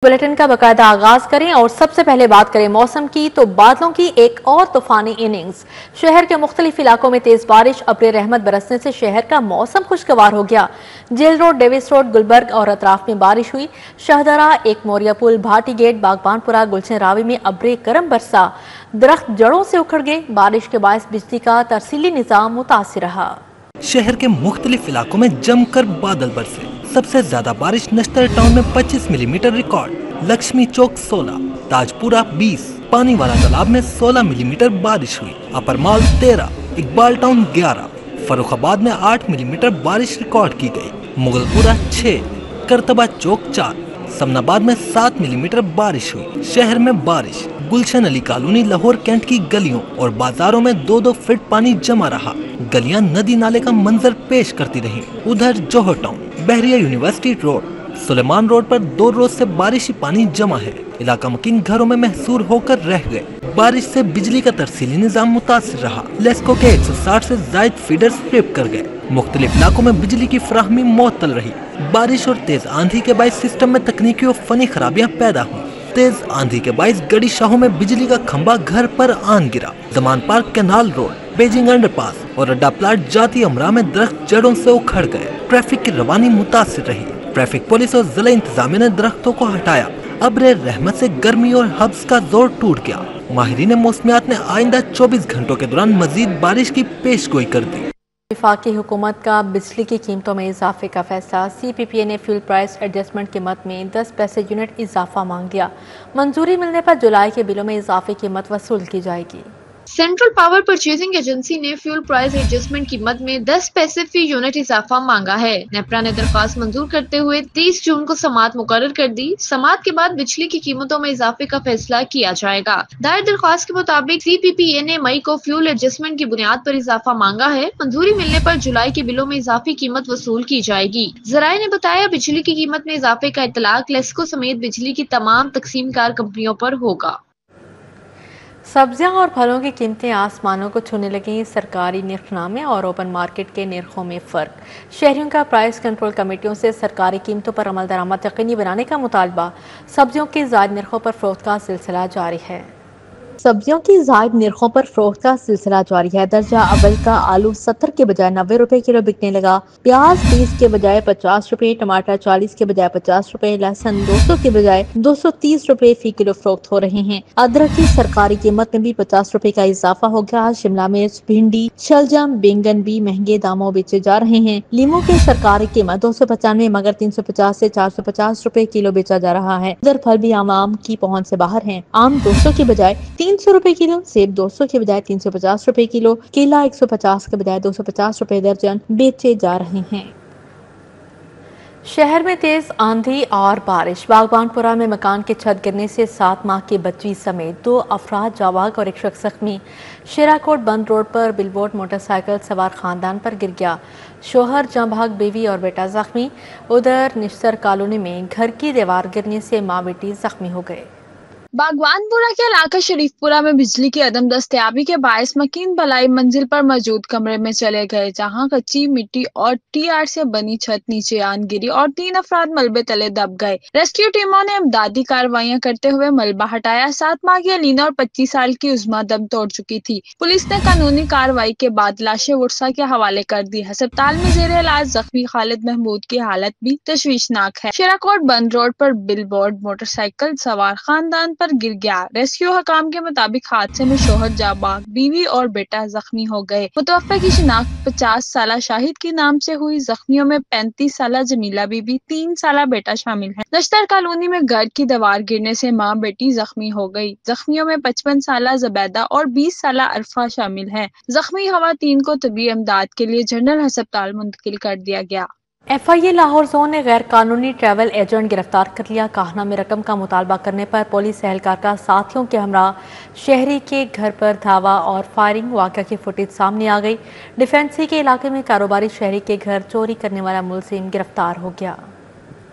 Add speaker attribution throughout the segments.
Speaker 1: Bulletin का बाकायदा आगाज करें और सबसे पहले बात करें मौसम की, तो बादलों की एक और तूफानी इनिंग्स। शहर के मुख्तलिफ इलाकों में तेज बारिश, अब्र रहमत बरसने से शहर का मौसम खुशगवार हो गया। Jail road, Davis road, Gulberg और अतराफ में बारिश हुई। शहदरा, एक मोरिया पुल, भाटी गेट, बागबानपुरा, गुलशन रावी में अब्र करम बरसा। दरख्त जड़ों से उखड़ गए। बारिश के बायस बिजली का तरसीली निजाम मुतासिर रहा।
Speaker 2: शहर के मुख्तलिफ इलाकों में जमकर बादल बरसे। सबसे ज्यादा बारिश नश्तर टाउन में 25 मिलीमीटर रिकॉर्ड, लक्ष्मी चौक 16, ताजपुरा 20, पानी वाला तालाब में 16 मिलीमीटर बारिश हुई, अपर माल 13, इकबाल टाउन 11, फरुखाबाद में 8 मिलीमीटर बारिश रिकॉर्ड की गई, मुगलपुरा 6, करतबा चौक 4, समनाबाद में 7 मिलीमीटर बारिश हुई। शहर में बारिश, गुलशन अली कॉलोनी, लाहौर कैंट की गलियों और बाजारों में 2-2 फीट पानी जमा रहा। गलियां नदी नाले का मंजर पेश करती रहीं। उधर जौहर टाउन, बहरिया यूनिवर्सिटी रोड, सुलेमान रोड पर 2 रोज से बारिशी पानी जमा है। इलाका मकीन घरों में महसूर होकर रह गए। बारिश से बिजली का तरसीली निजाम मुतासिर रहा। लेस्को के 160 से जायद फीडर्स ट्रिप कर गए। मुख्तलिफ इलाकों में बिजली की फराहमी मुअत्तल रही। बारिश और तेज आंधी के बायस सिस्टम में तकनीकी और फनी खराबियां पैदा हुई। तेज आंधी के बायस गड़ी शाहों में बिजली का खंभा घर पर आन गिरा। Zaman park, canal road, Beijing underpass और अड्डा प्लाट जाती अमरा में दरख्त जड़ों से उखड़ गए। ट्रैफिक की रवानी मुतासिर रही। ट्रैफिक पुलिस और जिला इंतजामिया ने दरख्तों को हटाया। अब्र रहमत से गर्मी और हब्स का जोर टूट गया। माहिरीन मौसमियात ने आइंदा 24 घंटों के दौरान मजीद बारिश की पेशगोई कर दी।
Speaker 1: वफाकी हुकूमत का बिजली की कीमतों में इजाफे का फैसला। CPPA ने फ्यूल प्राइस एडजस्टमेंट कीमत में 10 पैसे यूनिट इजाफा मांग लिया। मंजूरी मिलने पर जुलाई के बिलों में इजाफी कीमत वसूल की जाएगी।
Speaker 3: सेंट्रल पावर परचेजिंग एजेंसी ने फ्यूल प्राइस एडजस्टमेंट कीमत में 10 पैसे फी यूनिट इजाफा मांगा है। नेपरा ने दरख्वास्त मंजूर करते हुए 30 जून को समाअत मुकर्रर कर दी। समाअत के बाद बिजली की कीमतों में इजाफे का फैसला किया जाएगा। दायर दरख्वास्त के मुताबिक CPPA ने मई को फ्यूल एडजस्टमेंट की बुनियाद पर इजाफा मांगा है। मंजूरी मिलने पर जुलाई के बिलों में इजाफी कीमत वसूल की जाएगी। जराये ने बताया, बिजली की कीमत में इजाफे का इतलाक लेस्को समेत बिजली की तमाम तकसीमकार कंपनियों पर होगा।
Speaker 1: सब्जियां और फलों की कीमतें आसमानों को छूने लगी। सरकारी निर्खनामे और ओपन मार्केट के निर्खों में फर्क। शहरियों का प्राइस कंट्रोल कमेटियों से सरकारी कीमतों पर अमल दरामद यकीनी बनाने का मुतालबा। सब्जियों के ज़ायद निर्खों पर फरोख्त का सिलसिला जारी है। सब्जियों की ज़ायद निर्खों पर फरोख्त का सिलसिला जारी है। दर्जा अव्वल का आलू 70 के बजाय 90 रुपए किलो बिकने लगा। प्याज 30 के बजाय 50 रुपए, टमाटर 40 के बजाय 50 रुपए, लहसुन 200 के बजाय 230 रुपए फी किलो फरोख्त हो रहे हैं। अदरक की सरकारी कीमत में भी 50 रुपए का इजाफा हो गया। शिमला मिर्च, भिंडी, शलजम, बैंगन भी महंगे दामों बेचे जा रहे हैं। लीमू की सरकारी कीमत 295 मगर 350 से 450 रुपए किलो बेचा जा रहा है। उधर फल भी आम की पहुंच से बाहर हैं। आम 200 के बजाय 300 रुपए किलो, सेब 200 के बजाय 350 रुपए किलो, केला 150 के बजाय 250 रुपए दर्जन बेचे जा रहे हैं। शहर में तेज आंधी और बारिश। बागबानपुरा में मकान की छत गिरने से 7 माह की बच्ची समेत 2 अफराद जावाक और एक शख्स जख्मी। शेराकोट बंद रोड पर बिलबोर्ड मोटरसाइकिल सवार खानदान पर गिर गया। शोहर जहां भाग, बीवी और बेटा जख्मी। उधर निश्तर कॉलोनी में घर की दीवार गिरने से माँ बेटी जख्मी हो गए।
Speaker 3: बागवानपुरा के इलाका शरीफपुरा में बिजली की अदम दस्तयाबी के बायस मकीन भलाई मंजिल पर मौजूद कमरे में चले गए, जहां कच्ची मिट्टी और TR से बनी छत नीचे आन गिरी और 3 अफराद मलबे तले दब गए। रेस्क्यू टीमों ने इमदादी कार्रवाइयां करते हुए मलबा हटाया। 7 माह की अलीना और 25 साल की उस्मा दम तोड़ चुकी थी। पुलिस ने कानूनी कार्रवाई के बाद लाशें वर्सा के हवाले कर दी। अस्पताल में जेर इलाज जख्मी खालिद महमूद की हालत भी तशवीशनाक है। शेराकोट बंद रोड पर बिलबोर्ड मोटरसाइकिल सवार खानदान पर गिर गया। रेस्क्यू हकाम के मुताबिक हादसे में शोहर जाबाग, बीवी और बेटा जख्मी हो गए। मुतवफ़्फ़ा की शिनाख्त 50 साला शाहिद के नाम से हुई। जख्मियों में 35 साला जमीला बीबी, 3 साला बेटा शामिल है। नश्तर कॉलोनी में घर की दीवार गिरने से माँ बेटी जख्मी हो गई। जख्मियों में 55 साला जबैदा और 20 साला अरफा शामिल है। जख्मी खवातीन को तबी इमदाद के लिए जनरल अस्पताल मुंतकिल कर दिया गया।
Speaker 1: FIA लाहौर जोन ने गैर कानूनी ट्रैवल एजेंट गिरफ्तार कर लिया। काहना में रकम का मुतालबा करने पर पुलिस एहलकार का साथियों के हमरा शहरी के घर पर धावा और फायरिंग वाक़या की फुटेज सामने आ गई। डिफेंसी के इलाके में कारोबारी शहरी के घर चोरी करने वाला मुलजिम गिरफ्तार हो गया।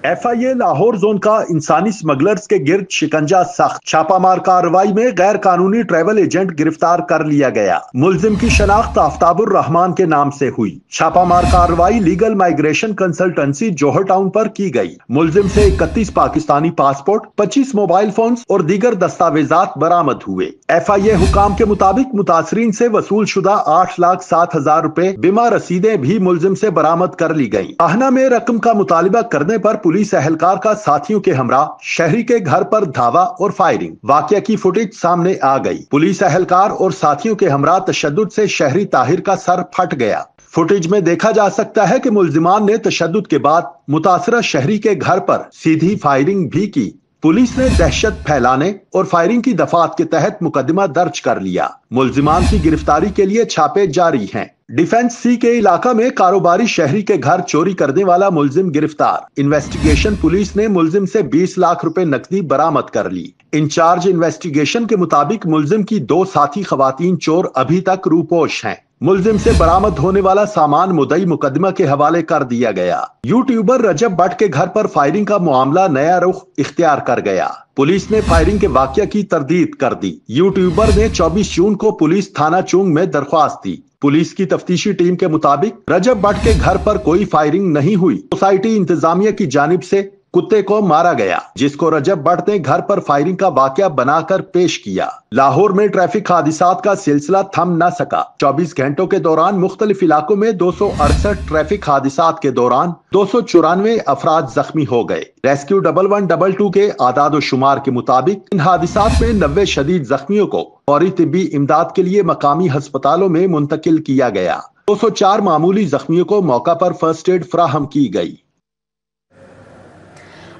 Speaker 4: FIA लाहौर जोन का इंसानी स्मगलर्स के गिर्द शिकंजा सख्त, छापामार कार्रवाई में गैर कानूनी ट्रैवल एजेंट गिरफ्तार कर लिया गया। मुलजिम की शनाख्त आफ्ताबुर रहमान के नाम से हुई। छापामार कार्रवाई लीगल माइग्रेशन कंसल्टेंसी जोहर टाउन पर की गई। मुलजिम से 31 पाकिस्तानी पासपोर्ट, 25 मोबाइल फोन और दीगर दस्तावेजात बरामद हुए। FIA हुकाम के मुताबिक मुतासरीन से वसूल शुदा 8,07,000 रुपए बीमा रसीदें भी मुलजिम से बरामद कर ली गयी। आहना में रकम का मुतालिबा करने पर पुलिस एहलकार का साथियों के हमरा शहरी के घर पर धावा और फायरिंग। वाकया की फुटेज सामने आ गई। पुलिस एहलकार और साथियों के हमरा तशद्दुद से शहरी ताहिर का सर फट गया। फुटेज में देखा जा सकता है कि मुल्जिमान ने तशद्दुद के बाद मुतासरा शहरी के घर पर सीधी फायरिंग भी की। पुलिस ने दहशत फैलाने और फायरिंग की दफात के तहत मुकदमा दर्ज कर लिया। मुल्जिमान की गिरफ्तारी के लिए छापे जारी हैं। डिफेंस सी के इलाका में कारोबारी शहरी के घर चोरी करने वाला मुलजिम गिरफ्तार। इन्वेस्टिगेशन पुलिस ने मुलजिम से 20 लाख रुपए नकदी बरामद कर ली। इंचार्ज इन्वेस्टिगेशन के मुताबिक मुलजिम की 2 साथी खवातीन चोर अभी तक रूपोश हैं। मुलजिम से बरामद होने वाला सामान मुद्दई मुकदमा के हवाले कर दिया गया। यूट्यूबर रजब भट्ट के घर पर फायरिंग का मामला नया रुख इख्तियार कर गया। पुलिस ने फायरिंग के वाकया की तरदीद कर दी। यूट्यूबर ने 24 जून को पुलिस थाना चुंग में दरख्वास्त दी। पुलिस की तफ्तीशी टीम के मुताबिक रजब भट्ट के घर पर कोई फायरिंग नहीं हुई। सोसाइटी इंतजामिया की जानिब से कुत्ते को मारा गया, जिसको रजब भट्ट ने घर पर फायरिंग का वाकया बनाकर पेश किया। लाहौर में ट्रैफिक हादिसात का सिलसिला थम न सका। 24 घंटों के दौरान मुख्तलिफ इलाकों में 268 ट्रैफिक हादिसात के दौरान 294 अफराद जख्मी हो गए। रेस्क्यू 1122 के आदाद शुमार के मुताबिक इन हादिसात में 90 शदीद जख्मियों को फौरी तिब्बी इमदाद के लिए मकामी अस्पतालों में मुंतकिल किया गया। 204 मामूली जख्मियों को मौका पर फर्स्ट एड फराहम की गई।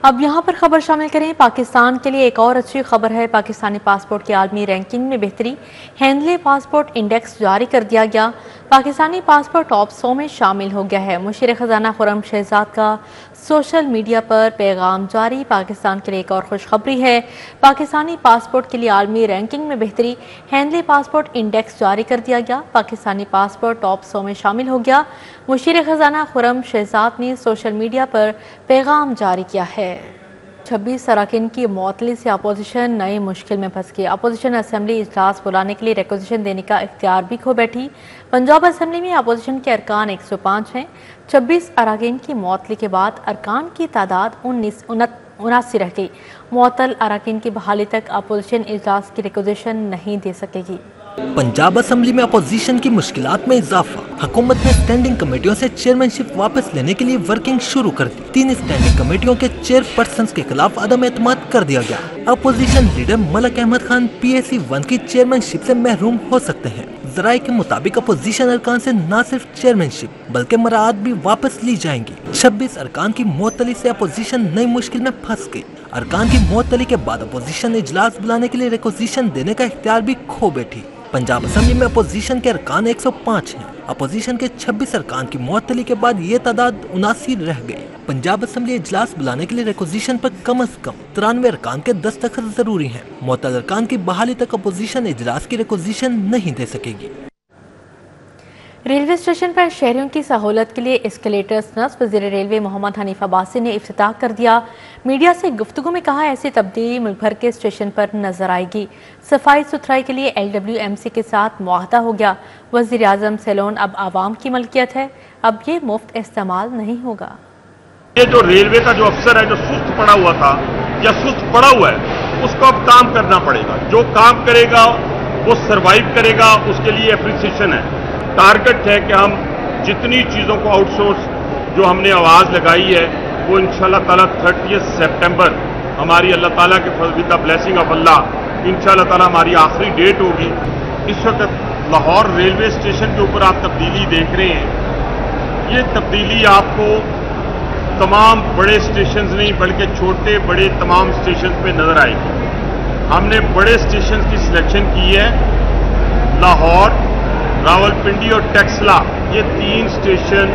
Speaker 1: अब यहाँ पर खबर शामिल करें। पाकिस्तान के लिए एक और अच्छी खबर है। पाकिस्तानी पासपोर्ट की आलमी रैंकिंग में बेहतरी। हैंडले पासपोर्ट इंडेक्स जारी कर दिया गया। पाकिस्तानी पासपोर्ट टॉप 100 में शामिल हो गया है। मुशीर खजाना खुर्रम शहजाद का सोशल मीडिया पर पैगाम जारी। पाकिस्तान के लिए एक और खुशखबरी है। पाकिस्तानी पासपोर्ट के लिए आलमी रैंकिंग में बेहतरी। हैंडले पासपोर्ट इंडेक्स जारी कर दिया गया। पाकिस्तानी पासपोर्ट टॉप 100 में शामिल हो गया। मुशीर खजाना खुर्रम शहजाद ने सोशल मीडिया पर पैगाम जारी किया है। 26 अरकान की मुअत्तली से अपोजिशन नई मुश्किल में फंस गई। अपोजिशन असेंबली इजलास बुलाने के लिए रिक्वेजिशन देने का इख्तियार भी खो बैठी। पंजाब असेंबली में अपोजिशन के अरकान 105 हैं। 26 अरकान की मुअत्तली के बाद अरकान की तादाद 79 रह गई। मुअत्तल अरकान की बहाली तक अपोजिशन इजलास की रिक्वेजिशन नहीं दे सकेगी।
Speaker 2: पंजाब असेंबली में अपोजिशन की मुश्किलात में इजाफा। हुकूमत ने स्टैंडिंग कमेटियों से चेयरमैनशिप वापस लेने के लिए वर्किंग शुरू कर दी। 3 स्टैंडिंग कमेटियों के चेयरपर्सन के खिलाफ अदम एतमाद कर दिया गया। Opposition leader Malik Ahmad Khan PAC 1 की चेयरमैनशिप से महरूम हो सकते हैं। जराये के मुताबिक अपोजिशन अरकान से न सिर्फ चेयरमैनशिप बल्कि मराद भी वापस ली जाएंगी। 26 अरकान की मुअत्तली से अपोजिशन नई मुश्किल में फंस गई। अरकान की मुअत्तली के बाद अपोजिशन इजलास बुलाने के लिए रिक्वेजिशन देने का इख्तियार भी खो बैठी। पंजाब असेंबली में अपोजिशन के अरकान 105 हैं। अपोजिशन के 26 अरकान की मुअत्तली के बाद ये तादाद 79 रह गई। पंजाब असेंबली इजलास बुलाने के लिए रिक्वेजिशन पर कम अज कम 93 अरकान के दस्तखत जरूरी हैं। मुअत्तल अरकान की बहाली तक अपोजिशन इजलास की रिक्वेजिशन नहीं दे सकेगी।
Speaker 1: रेलवे स्टेशन पर शहरियों की सहूलत के लिए एस्केलेटर्स नस्ब। वज़ीर रेलवे मोहम्मद हनीफ अब्बासी ने इफ्तिताह कर दिया। मीडिया से गुफ्तगू में कहा, ऐसी तब्दीली मुल्क भर के स्टेशन पर नजर आएगी। सफाई सुथराई के लिए LWMC के साथ मुआहदा हो गया। वज़ीर आज़म सैलून अब आवाम की मलकियत है, अब ये मुफ्त इस्तेमाल नहीं होगा।
Speaker 5: ये जो रेलवे का जो अफसर है जो सुस्त पड़ा हुआ था या सुस्त पड़ा हुआ है, उसको अब काम करना पड़ेगा। जो काम करेगा वो सरवाइव करेगा, उसके लिए एप्रिसिएशन है। टारगेट है कि हम जितनी चीज़ों को आउटसोर्स जो हमने आवाज़ लगाई है वो इंशाल्लाह ताला 30 सितंबर हमारी अल्लाह ताला के विद द ब्लेसिंग ऑफ अल्लाह इंशाल्लाह ताला हमारी आखिरी डेट होगी। इस वक्त लाहौर रेलवे स्टेशन के ऊपर आप तब्दीली देख रहे हैं। ये तब्दीली आपको तमाम बड़े स्टेशन नहीं बल्कि छोटे बड़े तमाम स्टेशन पे नजर आएगी। हमने बड़े स्टेशन की सिलेक्शन की है। लाहौर, रावलपिंडी और टेक्सला, ये 3 स्टेशन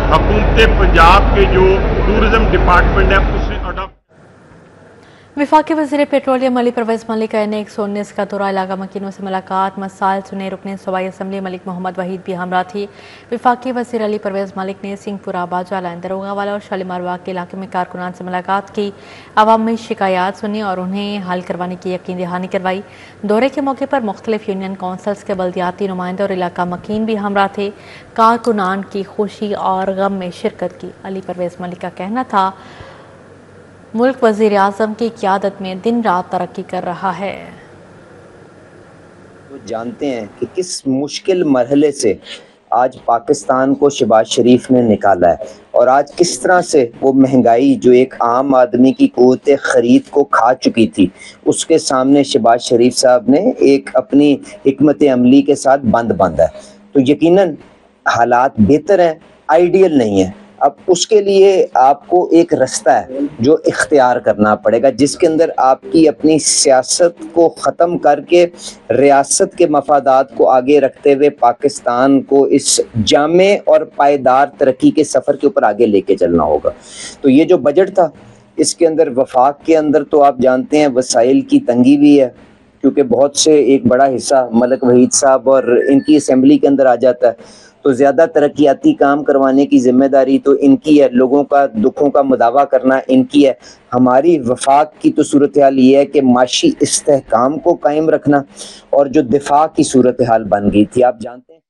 Speaker 5: हुकूमत पंजाब के जो टूरिज्म डिपार्टमेंट है उसने अडॉप्ट।
Speaker 1: वफाकी वज़ीर पेट्रोलियम अली परवेज़ मलिक का NA-119 का दौरा इलाका मकीनों से मुलाकात, मसाइल सुने। रुकने सूबाई असम्बली मलिक मोहम्मद वहीद भी हमरा थी। वफाकी वज़ीर अली परवेज़ मलिक ने सिंहपुरा, बाजाला, दरोगा वाला और शालीमार बाग के इलाके में कारकुनान से मुलाकात की, आवाम में शिकायत सुनी और उन्हें हल करवाने की यकीन दहानी करवाई। दौरे के मौके पर मुख्तलिफ यूनियन काउंसिल्स के बल्दियाती नुमाइंदे और इलाका मकीन भी हमरा थे। कारकुनान की खुशी और गम में शिरकत की। अली परवेज़ मलिक का कहना था, मुल्क वज़ीर आज़म की क़यादत में दिन रात तरक्की कर रहा है।
Speaker 6: वो जानते हैं कि किस मुश्किल मरहले से आज पाकिस्तान को शहबाज शरीफ ने निकाला है और आज किस तरह से वो महंगाई जो एक आम आदमी की क़ुव्वत ख़रीद को खा चुकी थी, उसके सामने शहबाज शरीफ साहब ने एक अपनी हिकमत अमली के साथ बंद बांधा है। तो यकीनन हालात बेहतर हैं, आइडियल नहीं है। अब उसके लिए आपको एक रास्ता है जो इख्तियार करना पड़ेगा, जिसके अंदर आपकी अपनी सियासत को ख़त्म करके रियासत के मफादात को आगे रखते हुए पाकिस्तान को इस जामे और पायदार तरक्की के सफ़र के ऊपर आगे लेके चलना होगा। तो ये जो बजट था, इसके अंदर वफाक के अंदर तो आप जानते हैं वसाइल की तंगी भी है, क्योंकि बहुत से एक बड़ा हिस्सा मलिक वहीद साहब और इनकी असम्बली के अंदर आ जाता है। तो ज़्यादा तरक्याती काम करवाने की जिम्मेदारी तो इनकी है, लोगों का दुखों का मुदावा करना इनकी है। हमारी वफाक की तो सूरत हाल ये है कि माशी इस्तेहकाम को कायम रखना, और जो दिफा की सूरत हाल बन गई थी, आप जानते हैं।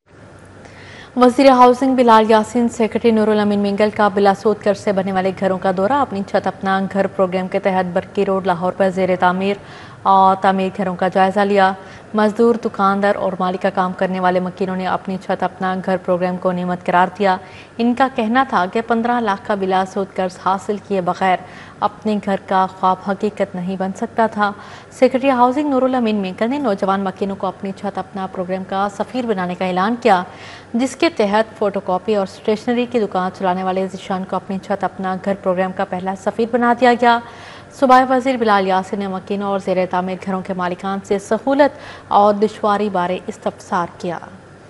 Speaker 1: वज़ीर हाउसिंग बिलाल यासीन, सेक्रेटरी नूरुल अमीन मिंगल का बिलासोद कर्ज से बनने वाले घरों का दौरा। अपनी छत अपना घर प्रोग्राम के तहत बरकी रोड लाहौर पर ज़ेर तामीर और तामीर घरों का जायज़ा लिया। मजदूर, दुकानदार और माली का काम करने वाले मकीनों ने अपनी छत अपना घर प्रोग्राम को नेमत करार दिया। इनका कहना था कि 15 लाख का बिलासोद कर्ज हासिल किए बगैर अपने घर का ख्वाब हकीकत नहीं बन सकता था। सेक्रेटरी हाउसिंग नूरुल अमीन मिंगल ने नौजवान मकीनों को अपनी छत अपना प्रोग्राम का सफ़ीर बनाने का ऐलान किया, जिसके तहत फ़ोटोकॉपी और स्टेशनरी की दुकान चलाने वाले ज़िशान को अपनी छत अपना घर प्रोग्राम का पहला सफ़ीर बना दिया गया। सूबाई वज़ीर बिलाल यासीन ने मकीनों और ज़ेर तामीर घरों के मालिकान से सहूलत और दुश्वारी बारे इस्तफसार किया।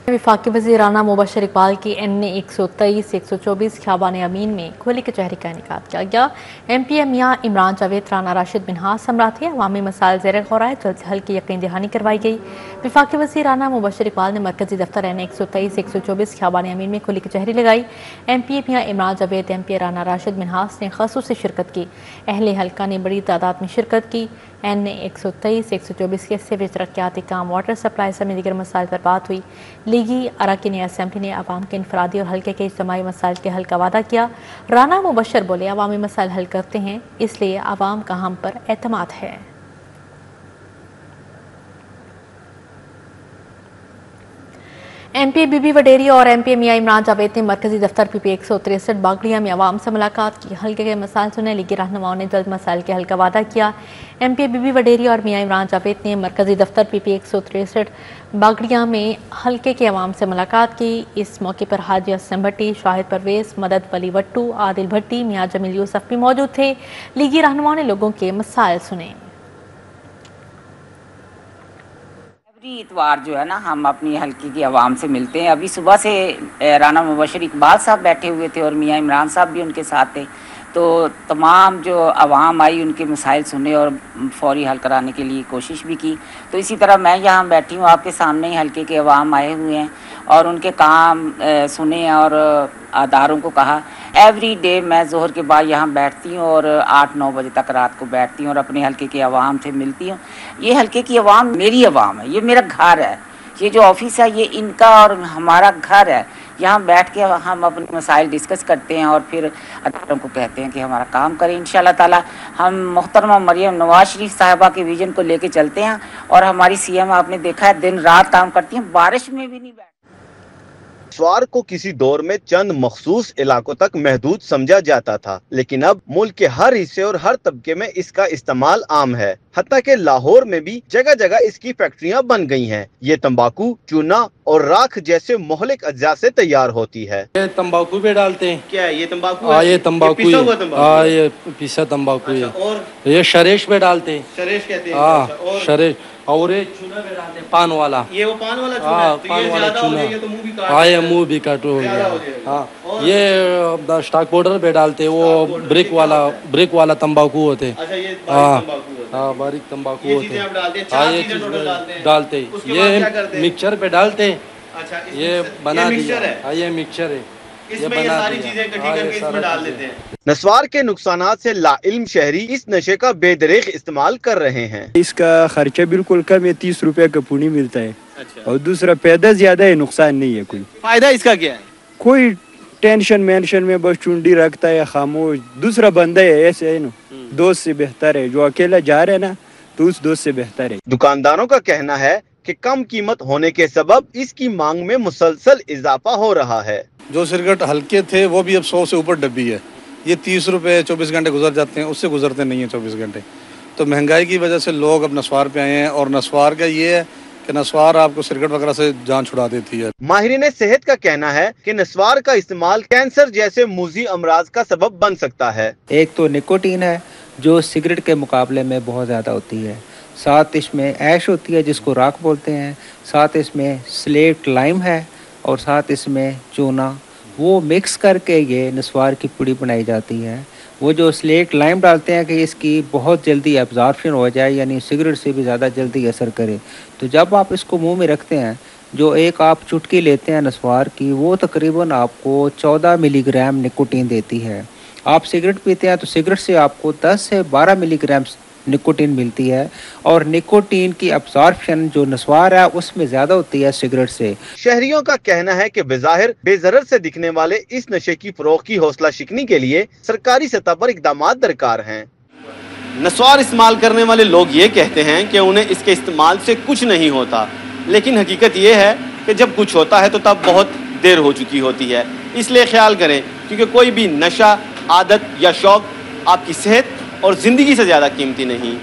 Speaker 1: वफाकी वज़ीर राना मुबशर इकबाल की NA-123-124 ख़ियाबान अमीन में खुली कचहरी का इनेकाद किया गया। MP मियां इमरान जावेद, राना राशिद मिन्हास हमरा थे। अवामी मसाइल ज़ेर गौर आए, जल्द से हल की यकीन दहानी करवाई गई। वफाकी वज़ीर राना मुबशर इकबाल ने मरकज़ी दफ्तर NA-123-124 ख़ियाबान अमीन में खुली कचहरी लगाई। MP मियां इमरान जावेद, MP राना राशिद मिन्हास ने ख़ुसूसी शिरकत की। अहले हल्का ने बड़ी तादाद में शिरकत की। NA-123-124 के सिविल तरक्याती काम, वाटर सप्लाई समेत दीगर मसाइल पर बात हुई। लीगी अरकान असम्बली ने अवाम के इनफरादी और हल्के के इज्तिमाई मसाइल के हल का वादा किया। राना मुबशर बोले, अवामी मसाइल हल करते हैं, इसलिए अवाम का हम पर एतमाद है। MP बीबी वडेरी और MP मियां इमरान जावेद ने मरकजी दफ्तर PP 163 बागड़िया में अवाम से मुलाकात की, हल्के के मसाइल सुने। लीगी रहनुमाओं ने जल्द मसाइल के हल का वादा किया। MP बीबी वडेरी और मियां इमरान जावेद ने मरकजी दफ्तर PP 163 बागड़िया में हल्के के अवाम से मुलाकात की। इस मौके पर हाजी असलम भट्टी, शाहिद परवेज, मदद वली वट्टू, आदिल भट्टी, मियां जमील यूसफ भी मौजूद थे। लीगी रहनुमाओं ने लोगों के मसाइल सुने।
Speaker 7: इतवार जो है ना, हम अपनी हल्के की आवाम से मिलते हैं। अभी सुबह से राना मुबशर इकबाल साहब बैठे हुए थे और मियां इमरान साहब भी उनके साथ थे। तो तमाम जो आवाम आई, उनके मसाइल सुने और फौरी हल कराने के लिए कोशिश भी की। तो इसी तरह मैं यहाँ बैठी हूँ, आपके सामने ही हल्के के आवाम आए हुए हैं और उनके काम सुने और अदारों को कहा। एवरी डे मैं ज़ोहर के बाद यहाँ बैठती हूँ और 8-9 बजे तक रात को बैठती हूँ और अपने हल्के के अवाम से मिलती हूँ। ये हल्के की अवाम मेरी अवाम है, ये मेरा घर है। ये जो ऑफिस है ये इनका और हमारा घर है। यहाँ बैठ के हम अपने मसाइल डिस्कस करते हैं और फिर अदारों को कहते हैं कि हमारा काम करें। इंशाल्लाह ताला हम मोहतरमा मरियम नवाज शरीफ साहिबा के विजन को लेके चलते हैं और हमारी CM आपने देखा है दिन रात काम करती हैं, बारिश में भी नहीं बैठ।
Speaker 8: स्वार को किसी दौर में चंद मखसूस इलाकों तक महदूद समझा जाता था, लेकिन अब मुल्क के हर हिस्से और हर तबके में इसका इस्तेमाल आम है। हत्ता के लाहौर में भी जगह जगह इसकी फैक्ट्रियां बन गई हैं। ये तंबाकू, चूना और राख जैसे मोहलिक अज्जा से तैयार होती है।
Speaker 9: ये तंबाकू भी डालते हैं।
Speaker 8: क्या है ये तंबाकू?
Speaker 9: ये तंबाकू ये पिसा तंबाकू है। और ये शरेश में डालते हैं।
Speaker 8: शरेश कहते हैं।
Speaker 9: शरेश और ये चूना में डालते हैं, पान वाला।
Speaker 8: ये वो पान वाला चूना है।
Speaker 9: पान वाला चूना।
Speaker 8: तो मुंह भी
Speaker 9: हाँ, ये मुंह भी कट हो गया। हाँ, ये स्टॉक पाउडर पे डालते, वो ब्रिक वाला तंबाकू होते। हाँ, बारीक तंबाकू होते। हाँ, ये चीज डालते, ये मिक्सचर पे डालते। ये बना दिया। हाँ, ये मिक्सचर है,
Speaker 8: इसमें ये सारी चीजें इकट्ठी करके इसमें डाल देते हैं। नस्वार के नुकसानात से लाइल्म शहरी इस नशे का बेदरेग इस्तेमाल कर रहे हैं।
Speaker 10: इसका खर्चा बिल्कुल कम है, 30 रुपए का पुनी मिलता है। और दूसरा पैदा ज्यादा है, नुकसान नहीं है कोई।
Speaker 8: फायदा इसका क्या है?
Speaker 10: कोई टेंशन मेंशन में बस चुंडी रखता है खामोश। दूसरा बंदा है, ऐसे है ना, दोस्त से बेहतर है। जो अकेला जा रहा है ना, तो उस दोस्त से बेहतर है।
Speaker 8: दुकानदारों का कहना है कि कम कीमत होने के सबब इसकी मांग में मुसलसल इजाफा हो रहा है।
Speaker 9: जो सिगरेट हल्के थे वो भी अब 100 से ऊपर डब्बी है। ये 30 रुपए 24 घंटे गुजर जाते हैं, उससे गुजरते नहीं हैं 24 घंटे। तो महंगाई की वजह से लोग अब नस्वार पे आए हैं। और नस्वार का ये है कि नस्वार आपको सिगरेट वगैरह से जान छुड़ा देती है।
Speaker 8: माहिरीन सेहत का कहना है कि नस्वार का इस्तेमाल कैंसर जैसे मूजी अमराज का सबब बन सकता है।
Speaker 11: एक तो निकोटीन है जो सिगरेट के मुकाबले में बहुत ज़्यादा होती है, साथ इसमें ऐश होती है जिसको राख बोलते हैं, साथ इसमें स्लेट लाइम है, और साथ इसमें चूना, वो मिक्स करके ये नस्वार की पुड़ी बनाई जाती है। वो जो स्लेट लाइम डालते हैं कि इसकी बहुत जल्दी एब्जॉर्प्शन हो जाए, यानी सिगरेट से भी ज़्यादा जल्दी असर करे। तो जब आप इसको मुंह में रखते हैं, जो एक आप चुटकी लेते हैं नस्वार की, वो तकरीबन आपको 14 मिलीग्राम निकोटीन देती है। आप सिगरेट पीते हैं तो सिगरेट से आपको 10 से 12 मिलीग्राम निकोटीन मिलती है। और निकोटीन की अब्जॉर्प्शन जो नस्वार है उसमें ज़्यादा होती है सिगरेट से।
Speaker 8: शहरियों का कहना है कि बेज़ाहिर बेज़रर से दिखने वाले इस नशे की फरोख की हौसला शिकनी के लिए सरकारी सतह पर इक़दाम दरकार हैं। नस्वार इस्तेमाल करने वाले लोग ये कहते हैं कि उन्हें इसके इस्तेमाल से कुछ नहीं होता, लेकिन हकीकत ये है कि जब कुछ होता है तो तब बहुत देर हो चुकी होती है। इसलिए ख्याल करें, क्योंकि कोई भी नशा, आदत या शौक आपकी सेहत और जिंदगी से ज्यादा कीमती नहीं।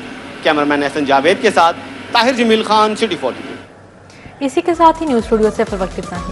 Speaker 8: कैमरामैन एहसन जावेद के साथ ताहिर जमील खान, सिटी 42।
Speaker 1: इसी के साथ ही न्यूज़ स्टूडियो से फिर वक्त इतना ही।